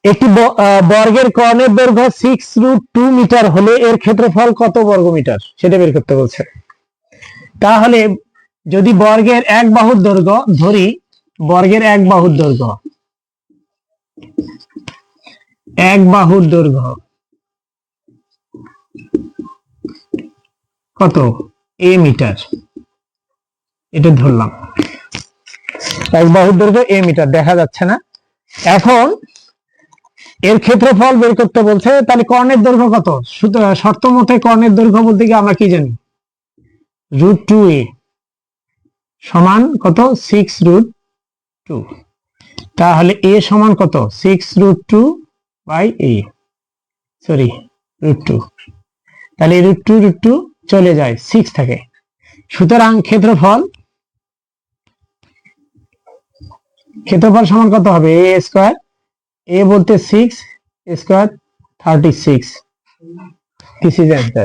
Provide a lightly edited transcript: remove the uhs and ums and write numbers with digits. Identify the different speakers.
Speaker 1: একটি বর্গের কর্ণের দৈর্ঘ্য 6√2 মিটার হলে এর ক্ষেত্রফল কত বর্গ মিটার সেটা বের করতে বলছে। তাহলে যদি বর্গের এক বাহুর দৈর্ঘ্য ধরি, বর্গের এক বাহুর দৈর্ঘ্য কত a মিটার, এটা ধরলাম এক বাহুর দৈর্ঘ্য a মিটার, দেখা যাচ্ছে না। এখন এর ক্ষেত্রফল বের করতে বলছে, তাহলে কর্ণের দৈর্ঘ্য কত? শর্ত মতে কর্ণের দৈর্ঘ্য বলতে কি আমরা কি জানি? √2a সমান কত? 6√2। তাহলে a সমান কত? 6√2/a, sorry √2। তাহলে √2 চলে যায়, 6 থাকে। সুতরাং ক্ষেত্রফল সমান কত হবে? a স্কয়ার, a বলতে 6, a square 36। This is answer.